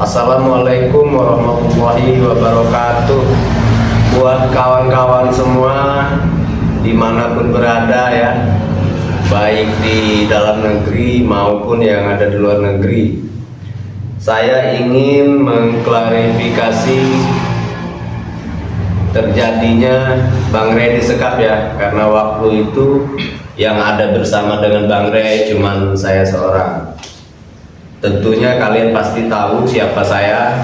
Assalamualaikum warahmatullahi wabarakatuh. Buat kawan-kawan semua dimanapun berada ya, baik di dalam negeri maupun yang ada di luar negeri, saya ingin mengklarifikasi terjadinya Bang Rey disekap ya, karena waktu itu yang ada bersama dengan Bang Rey cuman saya seorang. Tentunya kalian pasti tahu siapa saya.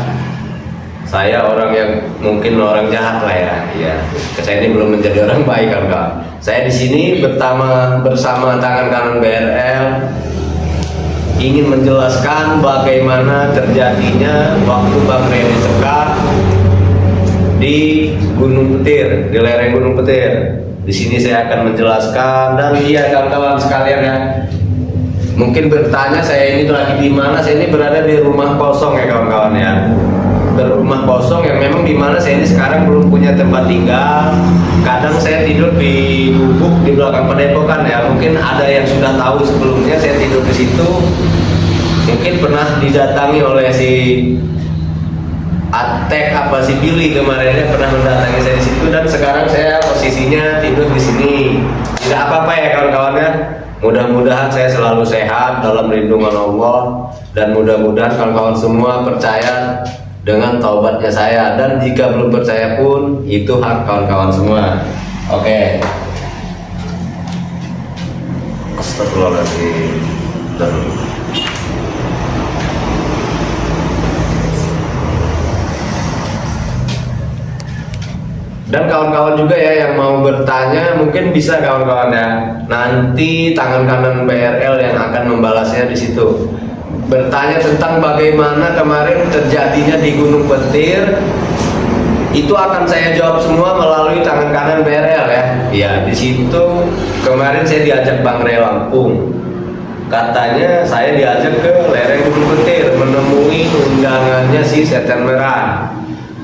Saya orang yang mungkin orang jahat lah ya. Ya, saya ini belum menjadi orang baik kan. Saya di sini bersama tangan kanan BRL ingin menjelaskan bagaimana terjadinya waktu Bang Rey disekap di Gunung Petir, di lereng Gunung Petir. Di sini saya akan menjelaskan, dan iya kawan-kawan sekalian ya, mungkin bertanya saya ini lagi di mana. Saya ini berada di rumah kosong ya kawan-kawan ya, rumah kosong yang memang di mana saya ini sekarang belum punya tempat tinggal. Kadang saya tidur di gubuk di belakang Padepokan ya. Mungkin ada yang sudah tahu sebelumnya saya tidur di situ. Mungkin pernah didatangi oleh si Atek apa si Billy kemarinnya pernah mendatangi saya di situ, dan sekarang saya posisinya tidur di sini. Tidak apa-apa ya kawan-kawan ya. Mudah-mudahan saya selalu sehat dalam lindungan Allah, dan mudah-mudahan kawan-kawan semua percaya dengan taubatnya saya, dan jika belum percaya pun itu hak kawan-kawan semua. Oke. Astagfirullahaladzim. Dan kawan-kawan juga ya yang mau bertanya, mungkin bisa kawan-kawan ya. Nanti tangan kanan BRL yang akan membalasnya di situ. Bertanya tentang bagaimana kemarin terjadinya di Gunung Petir, itu akan saya jawab semua melalui tangan kanan BRL ya. Ya, di situ kemarin saya diajak Bang Rey Lampung. Katanya saya diajak ke lereng Gunung Petir menemui undangannya si Setan Merah,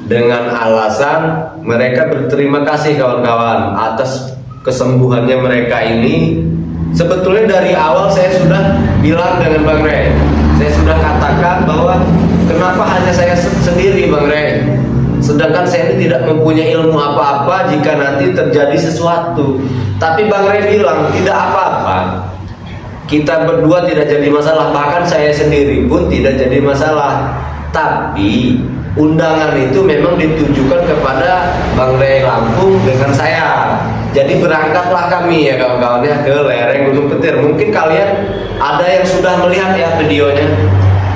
dengan alasan mereka berterima kasih kawan-kawan atas kesembuhannya mereka ini. Sebetulnya dari awal saya sudah bilang dengan Bang Rey, saya sudah katakan bahwa kenapa hanya saya sendiri Bang Rey, sedangkan saya ini tidak mempunyai ilmu apa-apa jika nanti terjadi sesuatu. Tapi Bang Rey bilang tidak apa-apa, kita berdua tidak jadi masalah, bahkan saya sendiri pun tidak jadi masalah. Tapi undangan itu memang ditujukan kepada Bang Rey Lampung dengan saya. Jadi berangkatlah kami ya kawan-kawan ya ke lereng Gunung Petir. Mungkin kalian ada yang sudah melihat ya videonya,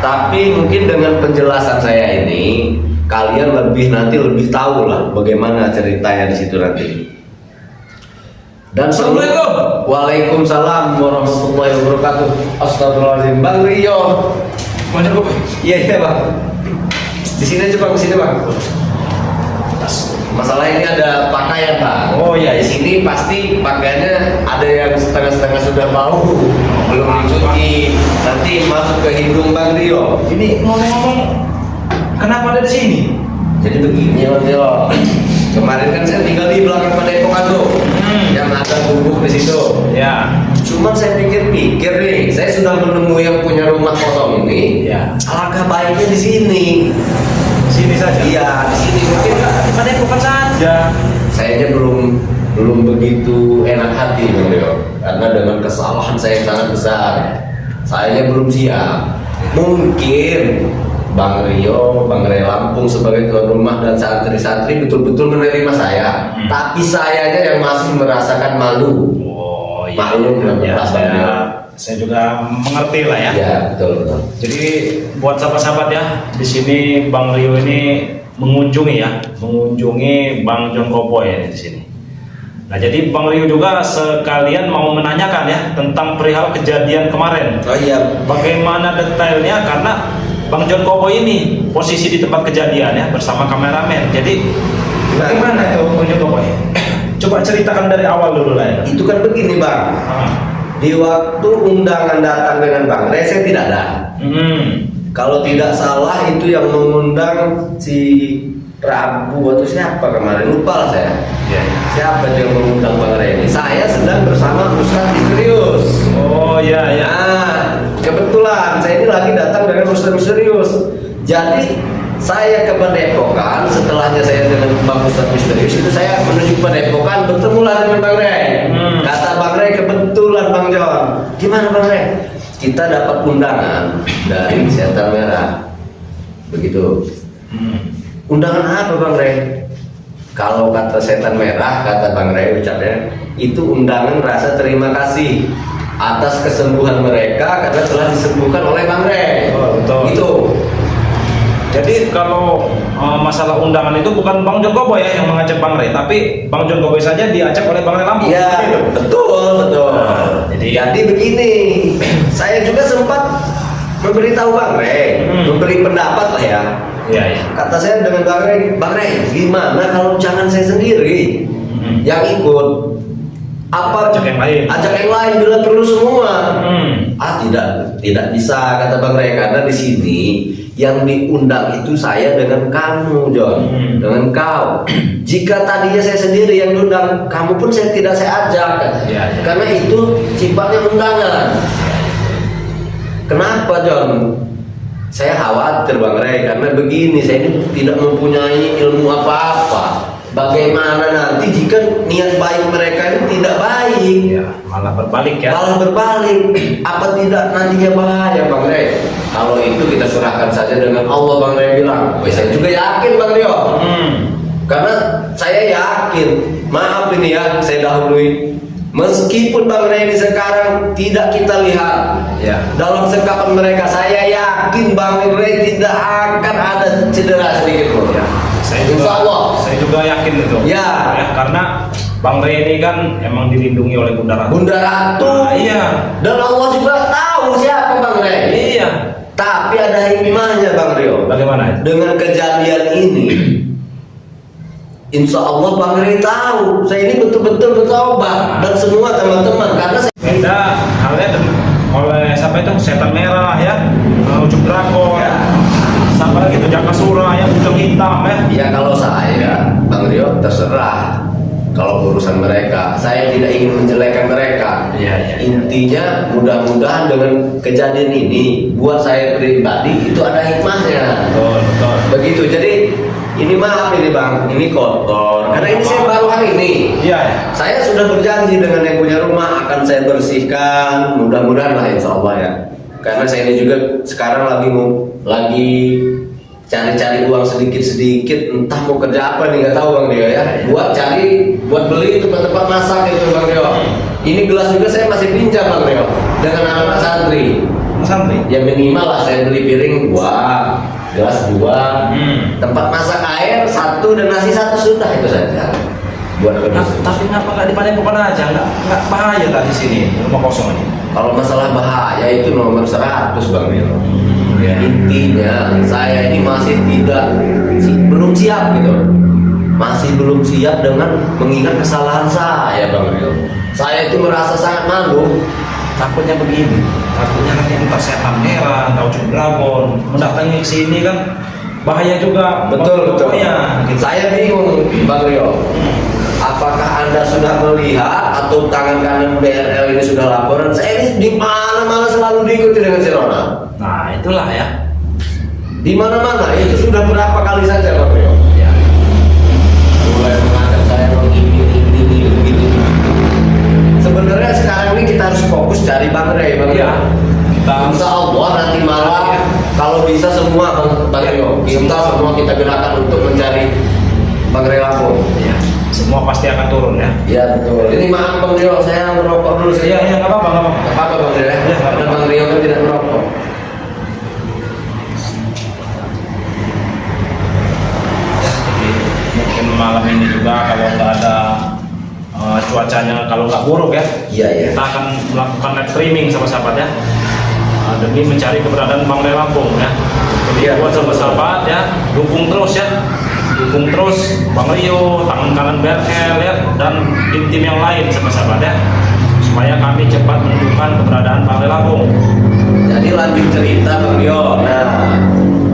tapi mungkin dengan penjelasan saya ini kalian nanti lebih tahu lah bagaimana ceritanya di situ nanti. Dan Assalamualaikum. Waalaikumsalam warahmatullahi wabarakatuh. Astagfirullahaladzim. Bang Rio. Mana kok? Iya Bang. Di sini aja Bang, di sini Bang. Masalah ini ada pakaian Pak. Oh iya, Di sini pasti pakaiannya ada yang setengah-setengah sudah bau, belum dicuci. Nanti masuk ke hidung Bang Rio. Ini ngomong-ngomong, kenapa ada di sini? Jadi begini Bang Rio. Kemarin kan saya tinggal di belakang Padepokan tuh, yang ada gubuk di situ. Ya. Cuman saya pikir-pikir nih, saya sudah menemui yang punya rumah kosong ini. Ya. Alangkah baiknya di sini. Sini saja. Iya, di sini mungkin Pada bukan saja. sayanya belum begitu enak hati Bang Rio, karena dengan kesalahan saya yang sangat besar, sayanya belum siap. Mungkin Bang Rio, Bang Rey Lampung sebagai tuan rumah dan santri-santri betul-betul menerima saya, tapi sayanya yang masih merasakan malu. Oh iya. Maklum Ya, Bang Rio. saya juga mengerti lah ya. Iya, betul. Jadi buat sahabat-sahabat ya, di sini Bang Rio ini mengunjungi Bang John Kopo ya di sini. Nah, jadi Bang Rio juga sekalian mau menanyakan ya tentang perihal kejadian kemarin. Oh iya. Bagaimana detailnya, karena Bang John Kopo ini posisi di tempat kejadian ya bersama kameramen. Jadi bagaimana itu Bang John Kopo? Coba ceritakan dari awal dulu lah ya. Itu kan begini Bang. Di waktu undangan datang dengan Bang Rey, saya tidak ada. Kalau tidak salah itu yang mengundang si Prabu atau siapa kemarin, lupa lah saya. Ya. Siapa yang mengundang Bang Rey ini? Saya sedang bersama Ustaz Oh iya ya. Nah, kebetulan saya ini lagi datang dengan Ustaz misterius. Jadi saya ke Padepokan, setelahnya saya dengan Bang Ustadz Misterius itu saya menuju Padepokan, bertemulah dengan Bang Rey. Kata Bang Rey, kebetulan Bang John. Gimana Bang Rey? Kita dapat undangan dari Setan Merah. Begitu. Undangan apa Bang Rey? Kalau kata Setan Merah, kata Bang Rey ucapnya, itu undangan rasa terima kasih atas kesembuhan mereka karena telah disembuhkan oleh Bang Rey. Oh, betul. Gitu. Jadi kalau masalah undangan itu bukan Bang John Cowboy ya yang mengajak Bang Rey, tapi Bang John Cowboy saja diajak oleh Bang Rey Lampung. Iya, Gitu. betul. Nah, jadi begini, saya juga sempat memberitahu Bang Rey, memberi pendapat lah ya. Iya, iya. Kata saya dengan Bang Rey, gimana kalau jangan saya sendiri yang ikut? Apa Ajak yang lain. Ajak yang lain bila perlu semua. Tidak bisa kata Bang Rey, karena di sini yang diundang itu saya dengan kamu John, dengan kau. Jika tadinya saya sendiri yang diundang, kamu pun saya ajak. Ya. Karena itu sifatnya undangan. Kenapa John? Saya khawatir Bang Rey, karena begini, saya ini tidak mempunyai ilmu apa-apa. Bagaimana nanti jika niat baik mereka ini tidak baik? Ya, malah berbalik ya. Malah berbalik. Apa tidak nantinya bahaya Bang Rey? Kalau itu kita serahkan saja dengan Allah Bang Rey bilang. Saya juga yakin Bang Rio. Karena saya yakin, maaf ini ya, saya dahului. Meskipun Bang Rey ini sekarang tidak kita lihat Ya. dalam sekapan mereka, saya yakin Bang Rey tidak akan ada cedera sedikit pun. Ya. Insya Allah. Saya juga yakin itu. Ya. Karena Bang Rey ini kan emang dilindungi oleh Bunda Ratu. Bunda Ratu. Nah, iya. Dan Allah juga tahu siapa Bang Rey. Iya. Tapi ada hikmahnya Bang Rio. Bagaimana? Dengan kejadian ini, Insya Allah Bang Rey tahu saya ini betul-betul bertobat dan semua teman-teman, karena saya Beda halnya oleh siapa itu Setan Merah ya, Ucup Dragon. Ya. Siapa lagi itu Jakasura yang ujung hitam ya. ya kalau saya Bang Rio terserah. Kalau urusan mereka, saya tidak ingin menjelekkan mereka. Iya. Intinya mudah-mudahan dengan kejadian ini buat saya pribadi itu ada hikmahnya. Betul. Begitu. Jadi ini maaf ini Bang, ini kotor. Karena ini saya baru hari ini. Iya. Saya sudah berjanji dengan yang punya rumah akan saya bersihkan. Mudah-mudahan lah Insya Allah ya. Karena saya ini juga sekarang lagi cari-cari uang sedikit-sedikit, entah mau kerja apa nih, nggak tahu Bang Rio ya. Buat beli tempat-tempat masak itu Bang Rio. Ini gelas juga saya masih pinjam Bang Rio dengan anak-anak santri. Santri. Ya minimal lah saya beli piring 2, gelas 2, tempat masak air 1 dan nasi 1 sudah itu saja. Buat Tapi kenapa nggak di Padepokan aja? Nggak bahaya tak di sini rumah kosong ini? Kalau masalah bahaya itu nomor 100 Bang Rio. Ya. Intinya saya ini belum siap gitu, masih belum siap dengan mengingat kesalahan saya Bang Rio. Saya itu merasa sangat malu. Takutnya begini, takutnya nanti entah Setan Merah, entah Ucup Dragon mendatangi ke sini kan bahaya juga. Betul. Ya, gitu. Saya bingung Bang Rio. Apakah Anda sudah melihat atau tangan kanan BRL ini sudah laporan? Saya ini di mana-mana selalu diikuti dengan si Ronald. Nah itulah ya. Di mana-mana itu sudah berapa kali saja Bang Rio? Ya. Mulai mengajak saya begini. Sebenarnya sekarang ini kita harus fokus cari Bang Rey, Bang Rio. Kita Insya Allah nanti malam kalau bisa semua Bang Rio, kita gerakan untuk mencari Bang Rey Lampung. ya, semua pasti akan turun ya. Ya betul. Ini maaf Bang Rio, saya merokok dulu. Iya nggak apa-apa. Nggak apa-apa Bang Rio ya. Iya, Karena Bang Rio kan tidak merokok. Jadi mungkin malam ini juga kalau nggak ada cuacanya, kalau nggak buruk ya, Iya. kita akan melakukan live streaming sama sahabat ya, demi mencari keberadaan Bang Rey Lampung ya. Jadi Iya, buat betul. sahabat ya, dukung terus Bang Rio, tangan kanan BRL ya, dan tim-tim yang lain sama sahabat ya, supaya kami cepat menemukan keberadaan Bang Rey Lampung. Jadi lanjut cerita Bang Rio. Nah,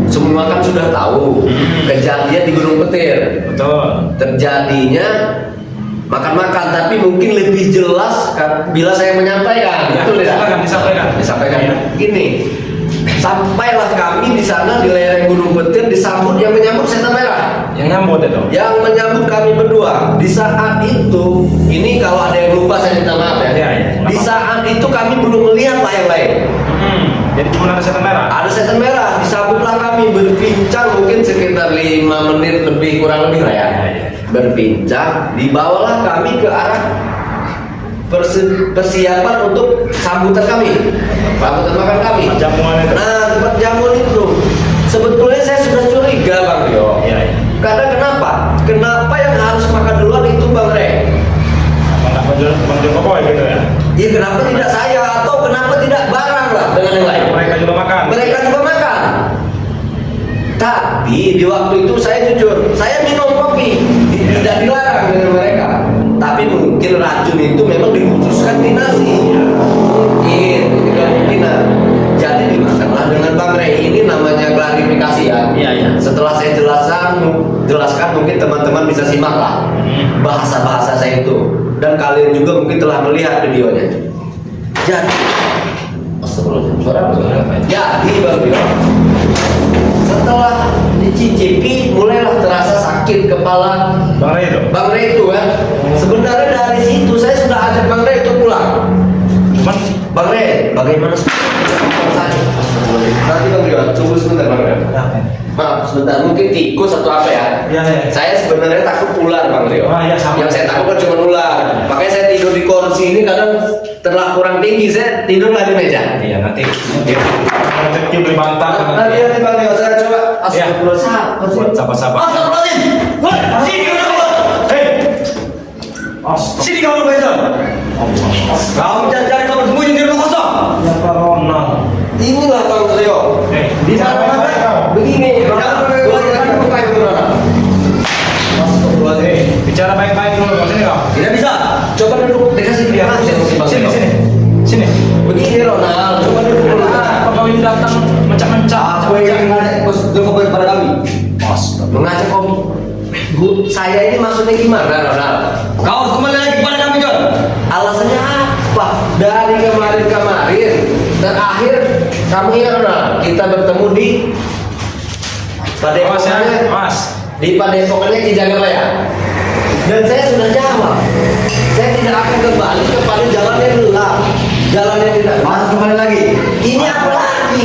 semua kan sudah tahu kejadian di Gunung Petir. Betul. Terjadinya makan-makan, tapi mungkin lebih jelas bila saya menyampaikan. Ya, Betul tidak? disampaikan. Disampaikan. Ya. Gini, sampailah kami di sana di lereng Gunung yang menyambut setan merah. Yang nyambut itu. Yang menyambut kami berdua. Di saat itu, ini kalau ada yang lupa saya minta maaf ya. Iya. Di saat itu kami belum melihat layang lain. Jadi cuma ada setan merah. Ada setan merah, disambutlah kami berbincang mungkin sekitar 5 menit lebih kurang lebih lah ya. Iya. Berbincang, dibawalah kami ke arah persiapan untuk sambutan kami, sambutan makan kami. Jamuan itu. Nah, tempat jamuan itu sebetulnya saya sudah curiga Bang Rio. Iya. Karena kenapa yang harus makan duluan itu Bang Rey? Enggak Bang Jon Kokoy gitu ya. Iya, kenapa tidak saya atau kenapa tidak barang lah dengan yang lain? Mereka juga makan. Mereka juga makan. Tapi di waktu itu saya jujur, saya minum kopi, tidak dilarang dengan mereka. Tapi mungkin racun itu memang dikhususkan di nasi. Mungkin, itu kemungkinan. Jadi dimakanlah dengan Bang Rey. Ini namanya klarifikasi ya. Iya. Setelah saya jelaskan mungkin teman-teman bisa simak lah bahasa-bahasa saya itu. Dan kalian juga mungkin telah melihat videonya. Jadi, astagfirullahaladzim, suara apa? Jadi Bang Rio, setelah dicicipi mulailah terasa sakit kepala Bang Rey itu. Bang Rey itu kan. Sebenarnya dari situ saya sudah ajak Bang Rey itu pulang. Cuman Bang Rey, bagaimana nanti Bang Rio, tunggu sebentar Bang Rio. Maaf, sebentar, mungkin tikus atau apa ya? Iya. Saya sebenarnya takut ular Bang Rio. Iya, sama. Yang saya takut kan cuma ular. Makanya saya tidur di kursi ini kadang terlalu kurang tinggi, saya tidurlah di meja. Iya, nanti rezeki beli bantal. Nanti Bang Rio, saya coba Iya. astagfirullahaladzim. Sabar-sabar. Astagfirullahaladzim. Woi, sini kamu. Hei. Sini kamu betul. Kamu cari kamu sembunyi di rumah kosong. Ya Pak Ronald. Inilah Bang Rio. Di mana Begini, bicara baik-baik dulu Bang. Sini kau. tidak bisa. Coba duduk dikasih dia. Sini. Begini Ronald, coba duduk dulu. Apa kau ini datang mencak-mencak? Aku yang mengajak bos Jokowi kepada kami. Mengajak kopi. Bu, saya ini maksudnya gimana Ronald? Kau harus kembali lagi kepada kami, John. Alasannya apa? Dari kemarin terakhir kamu ingat Ronald, kita bertemu di Padepokannya, Mas. di Padepokannya Ki Jagaraya. Dan saya sudah jawab, saya tidak akan kembali kepada jalan yang gelap, jalan yang tidak. Harus kembali lagi. Ini apa lagi?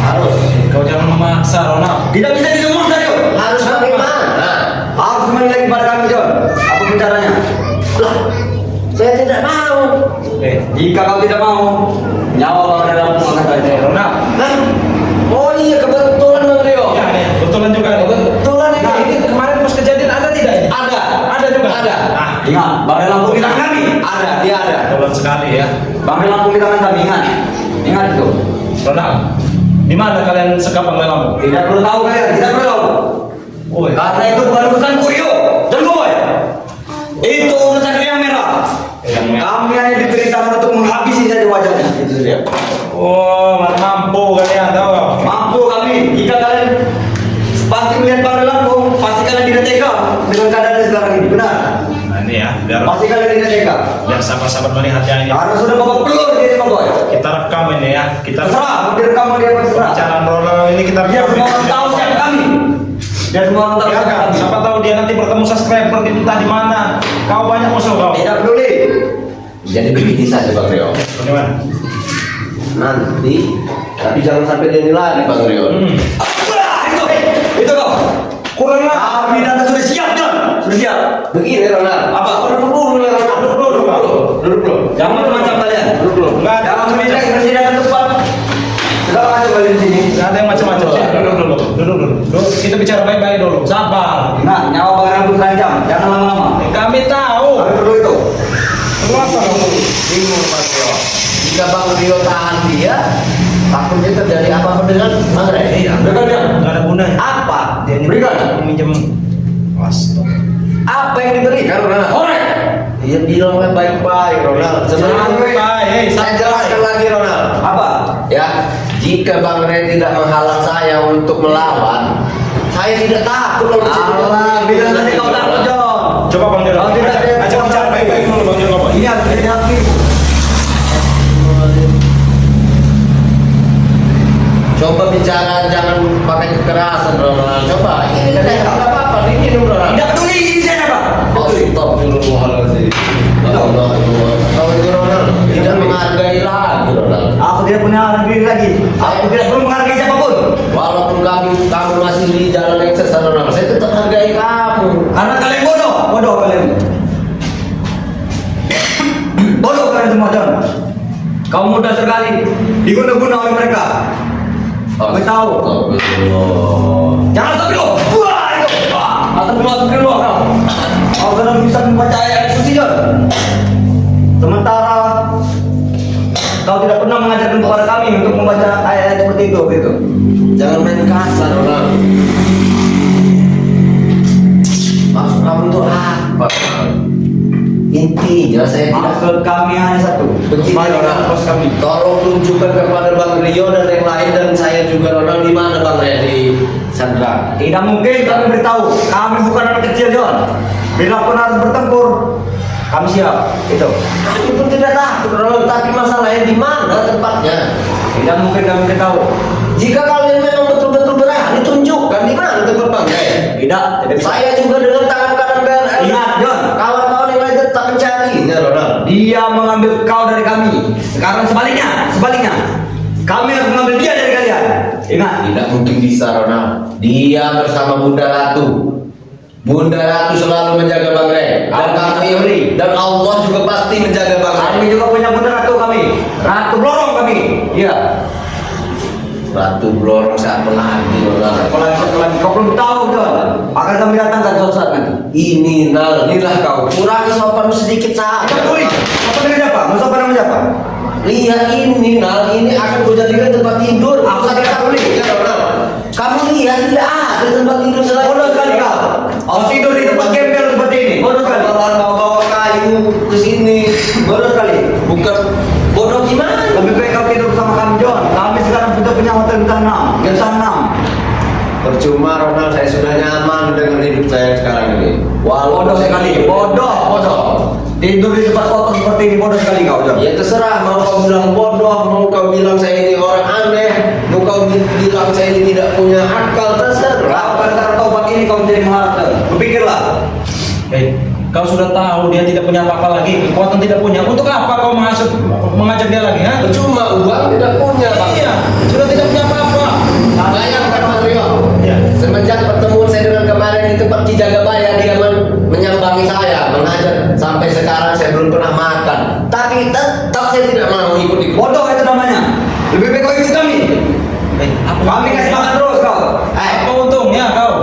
Harus. Kau jangan memaksa Ronald. Tidak bisa digemuskan, John. Harus bagaimana? Harus kembali lagi kepada kami, John. Apa bicaranya? Lah, saya tidak mau. Jika kau tidak mau, nyawa Bang dalam akan tanya. Ronald. Hah? Oh iya, kebetulan Bang Rio. Ya, nih, betulan juga nih. Kebetulan ini. Nah, ini kemarin pas kejadian ada tidak ini? Ada juga. Ada. Nah, Ingat, Bang Lampung di tangan kami. Ada, dia ada. kebetulan sekali ya. Bang Lampung di tangan kami, ingat. Ingat itu. Ronald, di mana kalian sekap Bang Lampung? Tidak perlu tahu kalian, tidak perlu tahu. Oh, Karena itu bukan urusan Kurio dan Boy. Itu urusan yang merah. Yang merah. Kami hanya diperintahkan untuk menghabisi saja wajahnya. Itu saja. Oh, mana mampu kalian tahu? Mampu kami. Jika kalian pasti melihat Bang Lampung, pasti kalian tidak tega dengan keadaan sekarang ini. Benar. Nah ini ya, biar Pasti kalian tidak tega. sahabat-sahabat melihatnya ini. Karena sudah bapak pelur di Bang Boy. Kita rekam ini ya. Kita Terserah, mau direkam mau dia terserah. bicara Ronald ini kita Biar rekam. semua orang tahu siapa kami. Biar semua orang tahu Ya siapa kan, kami. siapa tahu dia nanti bertemu subscriber di entah di mana. Kau banyak musuh kau. Tidak peduli. Jadi begini saja Bang Rio. Bagaimana? Nanti, tapi jangan sampai dia nilai Bang Rio. Wah, itu kau. Kurang lah. Kami datang sudah siap, John. Sudah siap. Begini Ronald. Apa? Duduk dulu Ronald. Duduk dulu. Jangan macam kalian. Duduk dulu. Enggak ada Jangan macam-macam. bersediakan tempat. Sudah aja balik di sini. Enggak ada yang macam-macam. Sini, Duduk dulu. Duduk. Kita bicara baik-baik dulu. Sabar. Nah, nyawa Bang Rambut terancam. Jangan lama-lama. Kami tahu. Kami perlu itu. Kenapa kamu? Bingung Mas Rio. Jika Bang Rio tahan dia, takutnya terjadi apa-apa dengan Bang Rey. Iya. Berikan dia. Enggak ada gunanya. Apa? Dia ini Berikan. minjem. Astaga. Apa yang diberikan Ronald? Korek. Iya bilangnya baik-baik Ronald. Santai, Saya jelaskan lagi Ronald. Apa? Ya, jika Bang Rey tidak menghalang saya untuk melawan, saya tidak takut kalau Allah, bilang tadi kau takut, John. Coba Bang Jero. Oh, tidak, tidak. Ajak bicara baik-baik dulu Bang Jero. Ini harus dihati. Coba bicara jangan pakai kekerasan Ronald. Coba ini nggak apa-apa, ini Ronald. Tidak peduli ini saya Pak. Astagfirullahaladzim. Kau itu Ronald tidak menghargai lagi Ronald. Aku tidak punya diri lagi. Aku tidak perlu menghargai siapapun. Walaupun kamu masih di jalan yang sesat Ronald, saya tetap hargai kamu. Karena kalian bodoh kalian. Bodoh kalian semua John. Kamu mudah sekali diguna-guna oleh mereka. Kau tahu? Jangan astagfirullah. Wah, itu. Astagfirullah kau. Kau kadang bisa membaca ayat suci John. Sementara kau tidak pernah mengajarkan kepada kami untuk membaca ayat seperti itu, gitu. Jangan main kasar Ronald. Maksud kamu itu apa Ronald? Intinya saya tidak. Maksud kami hanya satu. Begini Ronald, kami tolong tunjukkan kepada Bang Rio dan yang lain dan saya juga Ronald, di mana Bang Rio di Sandra. Tidak mungkin kami beritahu. Kami bukan anak kecil John. Bila pun harus bertempur, kami siap. Itu. Kami pun tidak takut Ronald, tapi masalahnya di mana tempatnya? Tidak mungkin kami beritahu. Jika kalian memang betul-betul berani, tunjukkan di mana tempat Bang Rio. Tidak bisa. Saya juga dengan tangan kanan BRL. Ingat John, Kawan-kawan yang lain tetap mencarinya Ronald. dia mengambil kau dari kami. Sekarang sebaliknya. Kami harus mengambil dia dari kalian. Ingat. Tidak mungkin bisa Ronald. Dia bersama Bunda Ratu. Bunda Ratu selalu menjaga Bang Ray. Dan kami dan Allah juga pasti menjaga Bang Ray. Kami juga punya Bunda Ratu kami. Ratu Blorong kami. Iya. Ratu Blorong siapa lagi Ronald? Satu lagi. Kau belum tahu John. Akan kami datangkan suatu saat nanti. Ini Nal, inilah kau. Kurangi sopan sedikit saja. Peduli. Apa dengan siapa? Mau sopan nama siapa? Lihat ini Nal, ini akan kau jadikan tempat tidur. Aku tidak peduli. Ya Ronald. Kamu lihat tidak ada tempat tidur selain. Bodoh sekali kau. Kau tidur di tempat gembel seperti ini. Bodoh sekali. Kalau bawa kayu ke sini. Bodoh sekali. Bukan bodoh gimana? Lebih baik kau tidur bersama kami John. Kami sekarang sudah punya hotel bintang 6. Bintang 6. Percuma Ronald, saya sudah nyaman dengan hidup saya sekarang ini. Bodoh sekali. Bodoh. Tidur di tempat kotor seperti ini bodoh sekali kau John. Ya terserah, mau kau bilang bodoh, mau kau bilang saya ini orang aneh, mau kau bilang saya ini tidak punya akal, terserah. Karena taubat ini kau menjadi mengharap John. Berpikirlah. Kau sudah tahu dia tidak punya apa-apa lagi, kekuatan tidak punya. Untuk apa kau mengajak dia lagi? Ha? Percuma, uang tidak punya Bang. Iya, sudah tidak punya apa-apa. Bayangkan Mas Rio, Ya. semenjak pertemuan saya dengan kemarin di tempat Kijagabaya, dia menyambangi saya, mengajar. Sampai sekarang saya belum pernah makan, tapi tetap saya tidak mau ikut-ikut. Bodoh itu namanya. Lebih baik kau ikut kami. Kami kasih makan terus kau. Apa untungnya kau?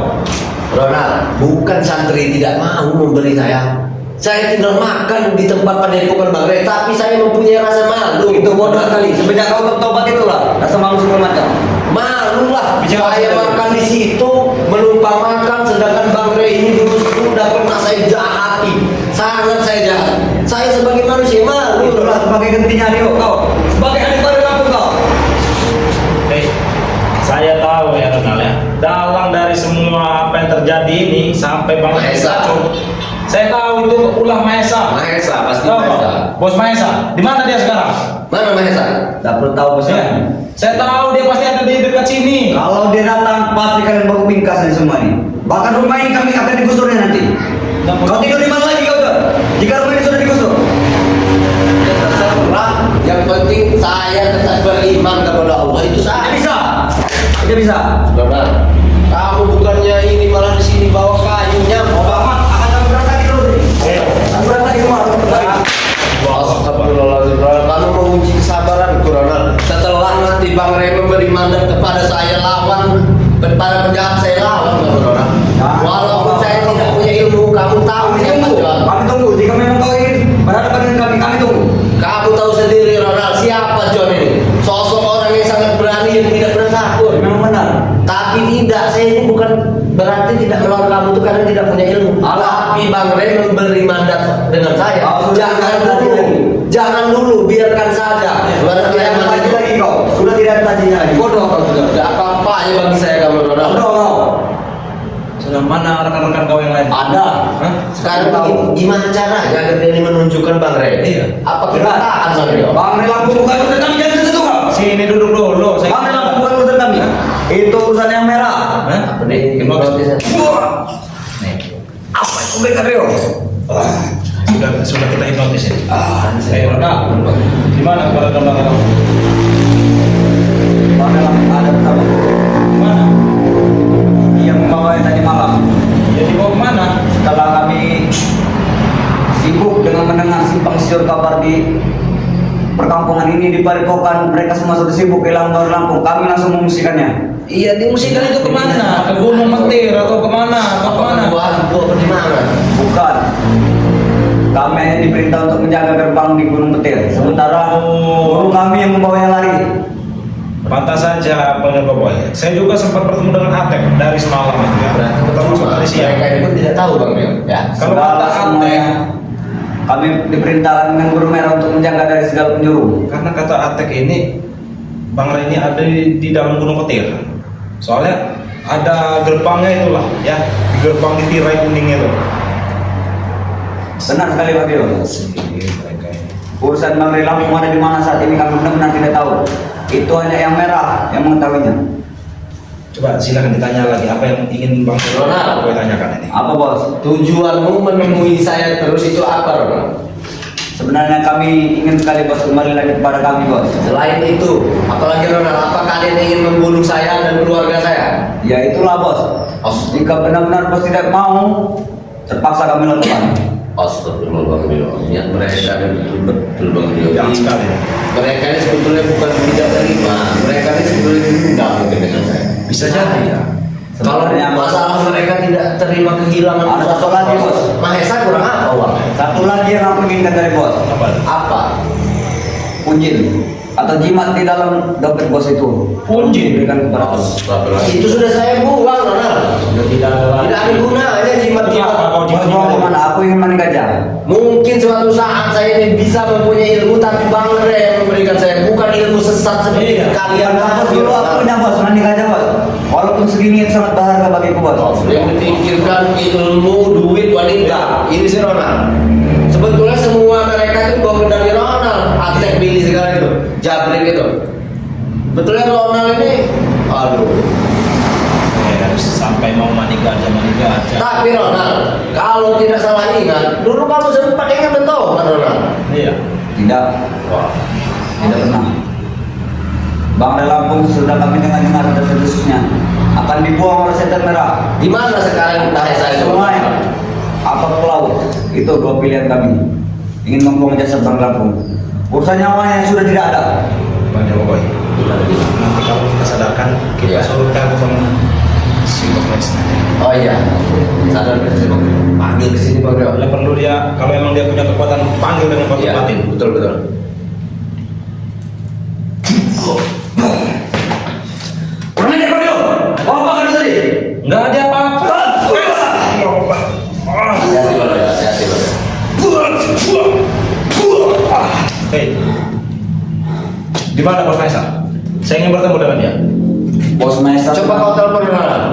Ronald, bukan santri tidak mau memberi saya. Saya tinggal makan di tempat padepokan Bang Ray, tapi saya mempunyai rasa malu. Itu bodoh sekali. Semenjak kau bertobat itulah rasa malu segala macam. Malu lah. Bicara Saya sekali. makan di situ, menumpang makan, sedangkan Bang Ray ini dulu sudah pernah saya jahati. Sangat saya jahat. Saya sebagai manusia malu. Itulah sebagai gantinya Rio kau. Sebagai adik baru kampung kau. Saya tahu ya Ronald ya. Dalam dari semua apa yang terjadi ini sampai Bang Mahesa. saya tahu itu ulah Mahesa. Mahesa, pasti Tahu, Mahesa. Bos Mahesa. Di mana dia sekarang? Mana Mahesa? Tak perlu tahu Ya. pesan. Saya tahu dia pasti ada di dekat sini. Kalau dia datang pasti kalian baru pingkas dari semua ini. Bahkan rumah ini kami akan digusurnya nanti. Kau tidur di mana lagi kau John? Jika rumah ini sudah digusur. Ya terserah. Yang penting saya tetap beriman kepada Allah, itu Tidak saja. bisa. Tidak bisa. Ronald, kamu bukannya ini malah di sini bawa kayunya. Obat akan kami berangkat di rumah. Kami berangkat di rumah. Astagfirullahaladzim, Ronald. Kamu menguji kesabaranku Ronald. Setelah nanti Bang Ray memberi mandat kepada saya lawan, para penjahat saya lawan Ronald. Walaupun saya tidak punya ilmu, kamu tahu siapa John. Kami tunggu. Jika memang kau ingin berhadapan dengan kami tunggu. Kamu tahu sendiri Ronald, siapa John ini? Sosok orang yang sangat berani yang tidak pernah takut. Memang benar. Tapi tidak, saya ini bukan berarti tidak melawan kamu itu karena tidak punya ilmu. Tapi Bang Ray memberi mandat dengan saya. Jangan dulu, biarkan saja. Sudah tidak ada taji lagi kau. Sudah tidak ada tajinya lagi. Bodoh kau sudah. Tidak apa-apanya bagi saya kamu Ronald. Bodoh kau. Sudah mana rekan-rekan kau yang lain? Ada. Hah? Sekarang gimana caranya agar dia ini menunjukkan Bang Ray? Iya. Apa kita tahan Bang Ray? Bang Ray lampu buka itu kami jangan sentuh kau. Sini duduk dulu. Bang Ray lampu buka urusan kami. Itu urusan yang merah. Hah? Apa nih? Hipnotisnya. Nih. Apa itu mereka Rio? Sudah kita hipnotis ya. Saya Ronald, di mana kepala gambar kamu? Mana ada bersama Di mana? yang membawa tadi malam. Ya dibawa kemana? Setelah kami sibuk dengan mendengar simpang siur kabar di perkampungan ini di Padepokan, mereka semua sudah sibuk hilang dari Lampung. Kami langsung memungsikannya. Iya, dimusikan itu kemana? Ke Gunung Metir atau kemana? Atau kemana? Apa di mana? Bukan. Kami hanya diperintah untuk menjaga gerbang di Gunung Petir. Sementara guru kami yang membawanya lari. Pantas saja Bang Boy. Saya juga sempat bertemu dengan Atek dari semalam ya. Berarti Ketemu sama dari siang. mereka ini pun tidak tahu Bang Mil. Ya. Kalau Segala kata semuanya, kami diperintahkan dengan guru merah untuk menjaga dari segala penjuru. Karena kata Atek ini Bang Reni ada di dalam Gunung Petir. Soalnya ada gerbangnya itulah ya, di gerbang di tirai kuning itu. Benar sekali Pak Dio. Mereka ini. Urusan Bang Ray Lampung ada di mana saat ini kami benar-benar tidak tahu. Itu hanya yang merah yang mengetahuinya. Coba silakan ditanya lagi apa yang ingin Bang Ronald. Boy tanyakan ini. Apa bos? Tujuanmu menemui saya terus itu apa, Ronald? Sebenarnya kami ingin sekali bos kembali lagi kepada kami bos. Selain itu, apalagi Ronald, apa kalian ingin membunuh saya dan keluarga saya? Ya itulah bos. Jika benar-benar bos tidak mau, terpaksa kami lakukan. Astagfirullah Bang Dio. Ya, mereka ini betul-betul Bang Dio. Jangan sekali. Mereka ini sebetulnya bukan tidak terima. Mereka ini sebetulnya dendam mungkin dengan saya. Bisa jadi. Ya. Kalau Sebenarnya, masalah mereka tidak terima kehilangan Ada satu lagi, Bos. Mahesa kurang apa uang? Satu lagi yang aku inginkan dari bos. Apa? Apa? Punjin atau jimat di dalam dompet bos itu. Punjin? Berikan kepada bos. Itu sudah saya buang, Ronald. Sudah tidak ada. Tidak ada gunanya jimat-jimat. Apa kau Bos mau kemana? Aku ingin mandi gajah. Mungkin suatu saat saya ini bisa mempunyai ilmu, tapi Bang Re yang memberikan saya, bukan ilmu sesat seperti Iya. kalian. Bos dulu aku punya bos mandi gajah bos. Walaupun segini itu sangat berharga bagiku bos. Yang dipikirkan ilmu, duit, wanita. Ini si Ronald. Sebetulnya semua mereka itu bawa dari Ronald. Atek Billy sekarang itu, Jabrik itu. Betulnya Ronald ini, aduh. Ya, sampai mau mandi gajah. Tapi Ronald, kalau tidak salah ingat, dulu kamu sempat ingat betul kan Ronald? Iya. Tidak. Wah. Tidak pernah. Bang Ray Lampung sudah kami dengar dan khususnya akan dibuang oleh setan merah. Di mana sekarang Mahesa itu? Sungai apa pulau? Itu dua pilihan kami. Ingin membuang jasad Bang Lampung. Urusan nyawanya yang sudah tidak ada. Bang Boy. Nanti kalau kita sadarkan, kita Iya. suruh kamu sama si Bang Rex. Oh iya, sadar nggak sih Bang? Panggil ke sini Bang Rio. Oleh perlu dia, kalau emang dia punya kekuatan, panggil dengan kekuatan Iya, batin. betul betul. Kurang ajar Bang Rio. Apa kan tadi? Nggak ada apa-apa. Hati-hati Bang Rio, hati-hati Bang Rio. Hei, di mana Bos Maesa? Saya ingin bertemu dengan dia. Bos Maesa. Coba kau telepon Ronald.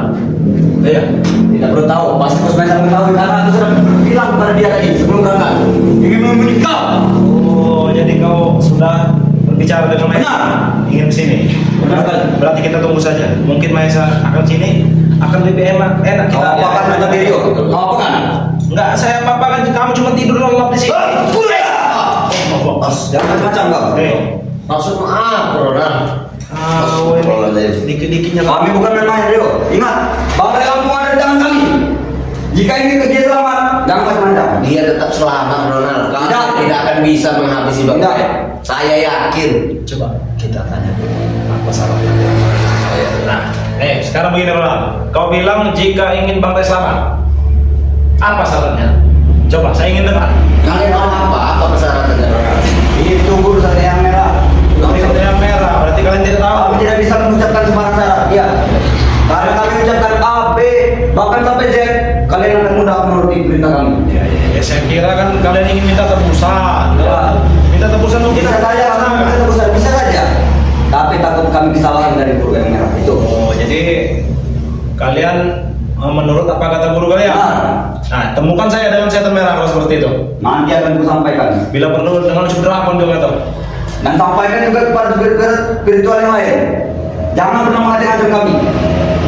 Iya. Tidak perlu tahu. Pasti Bos Maesa mengetahui karena aku sudah bilang kepada dia tadi sebelum berangkat. Ingin menemui kau. Oh, jadi kau sudah berbicara dengan Maesa? Benar. Ingin kesini? Benar kan? Berarti kita tunggu saja. Mungkin Maesa akan sini, akan lebih enak Kau kita. apa kan dengan Rio? Kau apa kan? Enggak, saya apa-apa kan kamu cuma tidur lelap di sini. Jangan macam kau. Hei. Maksud apa Ronald? Dikit-dikitnya Kami bukan main-main Rio. Ingat, Bang Ray Lampung ada di tangan kami. Jika ingin dia selamat, jangan macam-macam. Dia tetap selamat Ronald. Kau Tidak. tidak akan bisa menghabisi Bang Tidak. Rio. Saya yakin. Coba kita tanya dulu apa salahnya. Nah, Sekarang begini Ronald, kau bilang jika ingin Bang Ray selamat, apa syaratnya? Coba, saya ingin dengar. kalian mau apa? Apa persyaratannya Ronald? Itu urusan yang merah. Kalau yang merah, berarti kalian tidak tahu. Kami tidak bisa mengucapkan sembarang syarat. Iya. Karena kami ucapkan A, B, bahkan sampai Z, kalian akan mudah menuruti perintah kami. Ya, saya kira kan kalian ingin minta tebusan. Ya. Minta tebusan untuk Bisa kita. saja, kami minta tebusan, bisa saja. Tapi takut kami kesalahan dari guru yang merah itu. Oh, jadi kalian menurut apa kata guru kalian? Benar. Nah, temukan saya dengan setan merah kalau seperti itu. Nanti akan kusampaikan. Bila perlu dengan dragon juga itu. Dan sampaikan juga kepada spiritual yang lain. Jangan pernah mengacau-ngacau kami.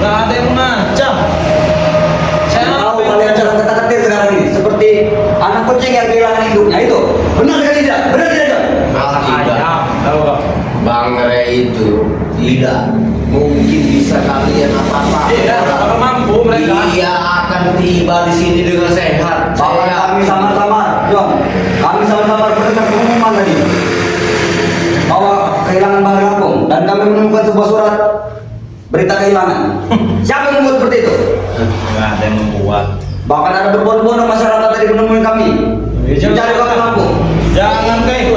Nggak ada yang mengancam. Saya Tahu apa yang kalian cara kata-kata sekarang ini seperti anak kucing yang kehilangan induknya itu. Benar sekali tidak? Benar tidak? John? ayam, tahu nggak? Bang Ray itu tidak mungkin bisa kalian apa-apa. Tidak, kalau mampu mereka. Dia akan tiba di sini dengan sehat. Bahkan kami sama-sama, John, kami sama-sama berdengar pengumuman tadi bahwa kehilangan Bang Lampung dan kami menemukan sebuah surat berita kehilangan. Siapa yang membuat seperti itu? Nggak ada yang membuat. Bahkan ada berbondong-bondong masyarakat tadi menemui kami mencari Bang Lampung. Jangan kayak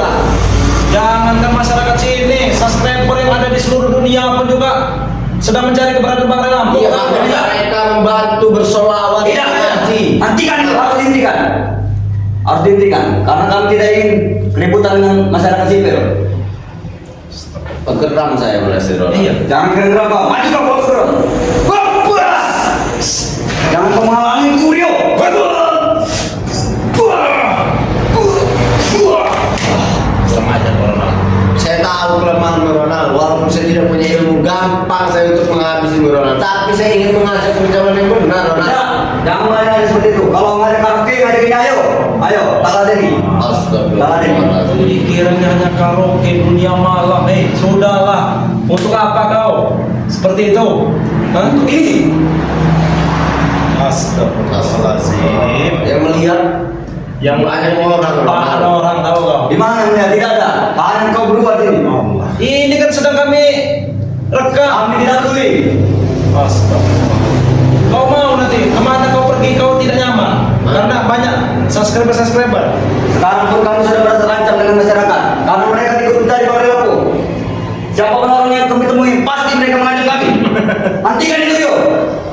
jangankan masyarakat sini, subscriber yang ada di seluruh dunia pun juga sedang mencari keberadaan Bang Ray Lampung. Iya, mereka membantu bersolawat. Tidak, ngaji. hentikan itu, harus dihentikan. Harus dihentikan, karena kami tidak ingin keributan dengan masyarakat sipil. Pegerang saya berhasil. Iya. Jangan kira-kira kau, maju kau bawa turun. Jangan kau menghalangi Kurio. Sama aja corona. Saya tahu kelemahan Ronald, walaupun saya tidak punya ilmu, gampang saya untuk menghabisi Ronald. Tapi saya ingin mengajak perjalanan yang benar, Ronald. Jangan mulai seperti itu. Kalau nggak ada karaoke, nggak ada gini, ayo, tak ada ini. Astagfirullahaladzim. Dikiranya hanya karaoke dunia malam, sudahlah. Untuk apa kau? Seperti itu? Hah? Untuk ini. Astagfirullahaladzim. Yang melihat Yang banyak orang, ada orang tahu kau? Di mana ya? Tidak ada. Bahan kau berbuat ini. Allah. Ini kan sedang kami rekam. Kami tidak peduli. Astagfirullah. Kau mau nanti kemana kau pergi kau tidak nyaman karena banyak subscriber. Sekarang pun kami sudah merasa terancam dengan masyarakat karena mereka ikut mencari Bang Ray Lampung. Siapa orang yang kami temui pasti mereka mengajak kami. Hentikan itu yuk.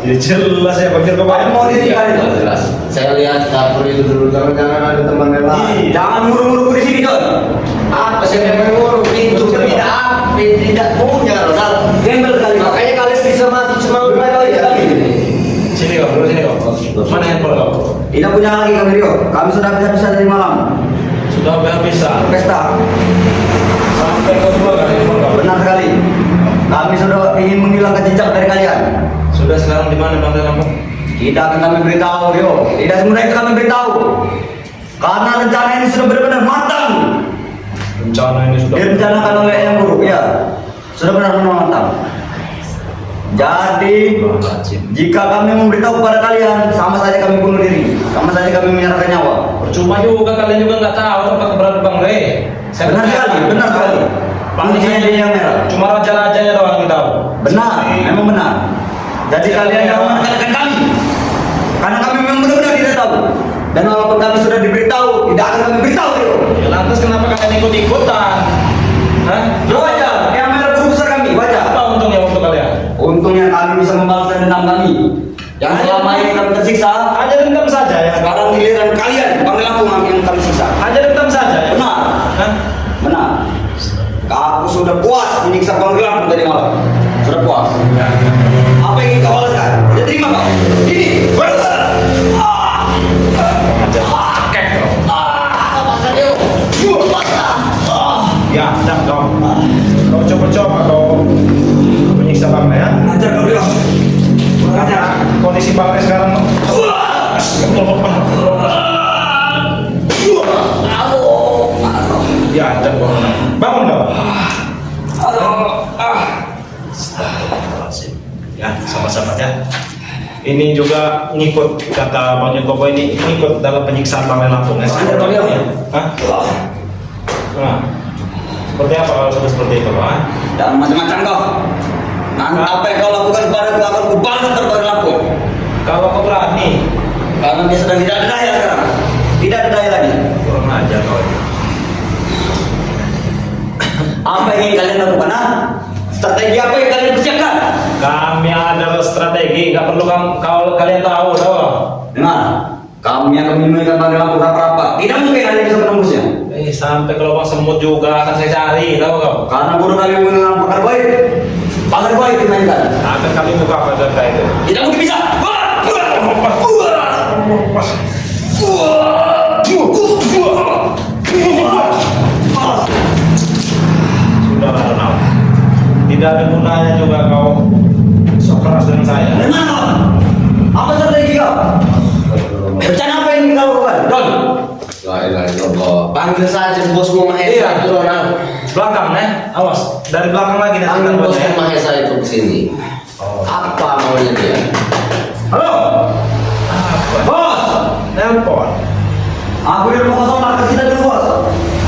Ya jelas ya Bang Joko Kami mau dihentikan itu. jelas. Saya lihat dapur itu dulu, jangan ada teman yang lain. Jangan muru-muru di sini John. Apa saya yang ngurung pintu tidak punya, Ronald. Gembel kali. Makanya kalian bisa masuk semau Iya. Sini kau, dulu sini kau. Mana handphone kau? Tidak punya lagi kami Rio. Kami sudah bisa dari malam. Sudah habis-habisan. Pesta. Sampai kau dua kan handphone kau. Benar sekali. Kami sudah ingin menghilangkan jejak dari kalian. Sudah sekarang di mana Bang Ray Lampung? Tidak akan kami beritahu Rio. Tidak semudah itu kami beritahu. Karena rencana ini sudah benar-benar matang. Rencana ini sudah. Direncanakan oleh yang buruk ya. Sudah benar-benar matang. Jadi jika kami memberitahu kepada kalian, sama saja kami bunuh diri, sama saja kami menyerahkan nyawa. Percuma juga kalian juga nggak tahu tempat keberadaan Bang Ray. Benar sekali, benar sekali. Kuncinya dia yang merah. Cuma raja-rajanya doang yang tahu. Benar, memang benar. Jadi kalian jangan menekan kami, karena kami memang benar-benar tidak tahu. Dan walaupun kami sudah diberitahu, tidak akan kami beritahu. Ya, lantas kenapa kalian ikut-ikutan? Hah? Ya wajar, yang merah guru besar kami, wajar. Apa untungnya untuk kalian? Untungnya kami bisa membalaskan dendam kami. Yang selama ini kami tersiksa, Aja dendam saja ya. sekarang giliran kalian, Bang Ray Lampung yang kami siksa. Aja dendam saja ya. Benar, Hah? benar. Aku sudah puas menyiksa Bang Ray Lampung tadi malam. Sudah puas. Apa yang ingin kau balaskan? Udah terima kau? Ini, balas. Kek kau. Ya, dah kau. Kau coba-coba kau menyiksa Bang Ray ya. Ajar kau bilang. Karena kondisi Bang Ray sekarang. Ya, dah kau. Bangun kau. Astagfirullahaladzim. Ya, sama-sama ya. Ini juga ngikut kata Bang Joko ini ngikut dalam penyiksaan Bang Ray Lampung ya. Hah? Nah, seperti apa kalau sudah seperti itu, Pak? Jangan macam-macam kau. Nanti apa yang kau lakukan kepadaku akan kubalas kepada Lampung. Kalau kau berani, Karena dia sedang tidak ada daya sekarang. Tidak ada daya lagi. kurang ajar kau. Apa yang ingin kalian lakukan? Strategi apa yang kalian persiapkan? Kami ada strategi, nggak perlu kalian tahu, tahu? Dengar, kami akan menemukan Bang Ray Lampung rapat-rapat. Tidak mungkin kalian bisa menembusnya. Sampai ke lubang semut juga akan saya cari, tahu kau? Karena guru kami menggunakan pakar baik. Pakar baik dimainkan. Akan kami buka pada itu. Tidak mungkin bisa. Sudahlah Ronald. Tidak Tidak ada gunanya juga kau sok keras dengan saya. Dari mana kau? Apa strategi kau? Rencana apa yang kau lakukan? Don. La ilaha illallah. Panggil saja bosmu Mahesa Iya. itu Ronald. Belakang awas. Dari belakang lagi nanti Panggil kita bosmu ya. Mahesa itu ke sini. Oh. Apa maunya dia? Halo. Apa? Bos. Nelpon. Aku di rumah kosong markas kita dulu bos.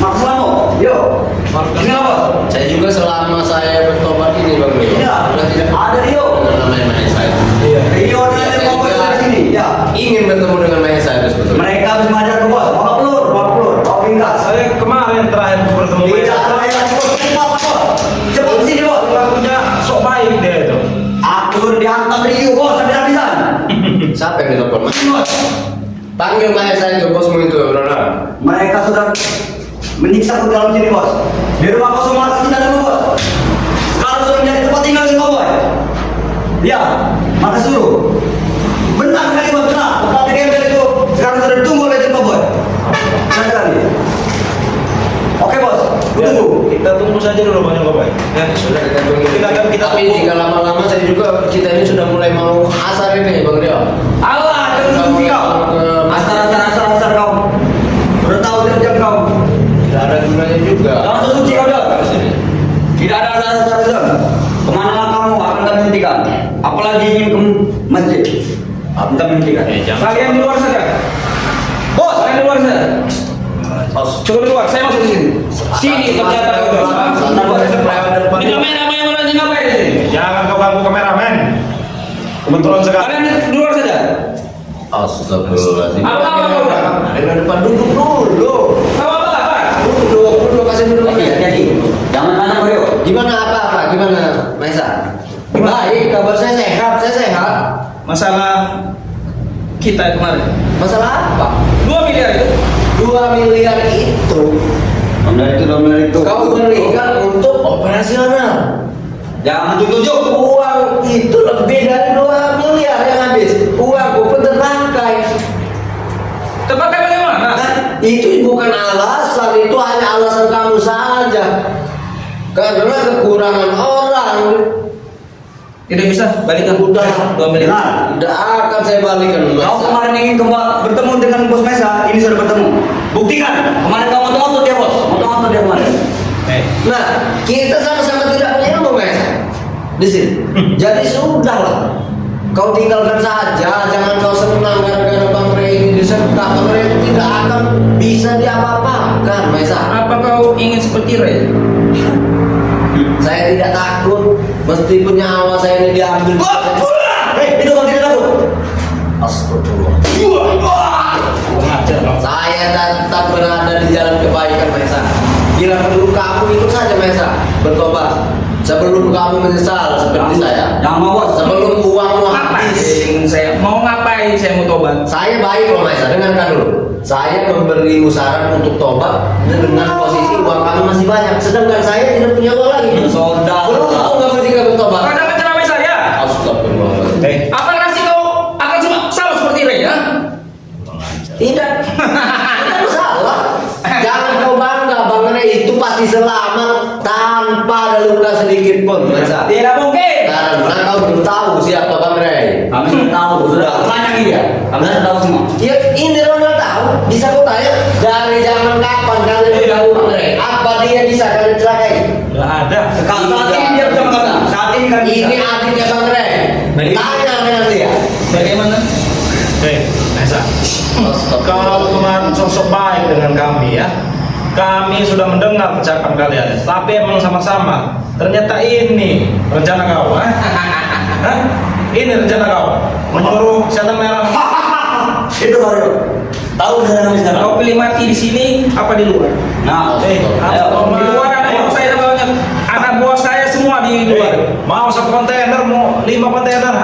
Markas lama. Yo. Ini apa? Saya juga selama saya bertobat ini Bang Rio. Iya. Sudah tidak Ada Rio. dengan namanya Mahesa itu. Iya. Rio ada yang mau bos di sini. Ya. Ingin bertemu dengan Mahesa itu sebetulnya. Mereka habis mengajar ke bos. Mau pelur, mau ringkas. Saya kemarin terakhir bertemu Tidak ada yang bos. Cepat sini bos. Lakunya sok baik dia itu. Aku dihantam Rio bos sampai habisan. Siapa yang ditelepon? Mas? Bos. Panggil Mahesa itu bosmu itu Ronald. Mereka sudah menyiksa ke dalam sini bos. Di rumah kosong markas kita dulu bos. Sekarang sudah menjadi tempat tinggal semua boy. Ya, markas dulu. Benar sekali bos, benar. Tempat gembel itu sekarang sudah ditunggu oleh semua boy. Benar sekali. Oke bos, Ya, tunggu. kita tunggu saja dulu Bang Bapak. Ya, Sudah kita tunggu. Kita Tapi tunggu. jika lama-lama saya juga kita ini sudah mulai mau asar ini Bang Rio. Allah, jangan suci kau. Asar kau. Udah tahu jam kau. Tidak ada gunanya juga. Jangan suci kau dah. Tidak ada asar Don. Kemana kamu akan kami hentikan. Apalagi ingin ke masjid. Akan kami hentikan. Kalian di luar saja. Bos, Kalian di luar saja. Coba di luar, saya masuk di sini. Sini ternyata itu. Ini kamera yang mana ngapain di sini? Jangan kau ganggu kameramen. Kebetulan sekali. Kalian di luar saja. Astagfirullahaladzim. Apa? Dengan depan duduk dulu. Apa? Duduk kasih duduk. Jadi, jangan mana Mario. Gimana apa? Gimana Mahesa? Baik, kabar saya sehat. Masalah kita kemarin. Masalah apa? 2 miliar itu. 2 miliar itu Dua miliar itu. kau berikan untuk operasional. Jangan tunjuk. Uang itu lebih dari 2 miliar yang habis. Uangku pun terpakai. Terpakai bagaimana? Nah, itu bukan alasan, itu hanya alasan kamu saja. Karena kekurangan orang. Tidak bisa balikan. Udah 2 miliar. Benar. Tidak akan saya balikan. Kau kemarin ingin bertemu dengan bos Mesa, ini sudah bertemu. Buktikan. Kemarin kau motor-motor dia bos. Motor-motor dia kemarin. Nah, kita sama-sama tidak punya ilmu Mas di sini. Jadi sudahlah. Kau tinggalkan saja, jangan kau senang gara-gara Bang Rey ini diserta. Bang Rey itu tidak akan bisa diapa-apakan, Mesa. Apa kau ingin seperti Ray? Saya tidak takut, meskipun nyawa saya ini diambil. Itu kau tidak takut. Astagfirullah. Ngajar kau. Saya tetap berada di jalan kebaikan, Mesa. Bila perlu kamu ikut saja, Mesa, bertobat. Sebelum kamu menyesal seperti saya. Yang mau bos. Sebelum uangmu Ngapain? habis. Saya mau ngapain? Saya mau tobat. Saya baik loh Maisa, dengarkan dulu. Saya memberimu saran untuk tobat dengan posisi uang kamu masih banyak, sedangkan saya tidak punya uang lagi. Saudara. Beruntung kamu jika bertobat. Kau jangan ceramai saya. Astagfirullahaladzim. Apa nasi kau akan sama seperti Ray ya? Tidak, tidak salah. Jangan kau bangga, Bang Rey itu pasti selamat tanpa ada luka sedikit pun, Maisa. Tidak mungkin. Karena kau belum tahu siapa Bang Rey. Kami sudah tahu. Sudah tanya dia. Kami sudah tahu semua. Ya, ini Ronald tahu. Bisa kau tanya dari zaman kapan kalian tahu Bang Rey? Apa dia bisa kalian celakai? Tidak ada. Sekarang saat ini dia bersama kami. Saat ini kami bisa. Ini adiknya Bang Rey. Tanya dengan dia. Bagaimana? Nesa. Kau kemarin sosok baik dengan kami ya. Kami sudah mendengar percakapan kalian, tapi emang sama-sama. Ternyata ini rencana kau, ha? Hah? Ini rencana kau menyuruh setan merah. Itu Mario. Tahu rencana kami sekarang. Kau pilih mati di sini apa di luar? Nah, Ayo, di luar ada yang saya banyak. Anak buah saya semua di luar. Mau 1 kontainer, mau 5 kontainer.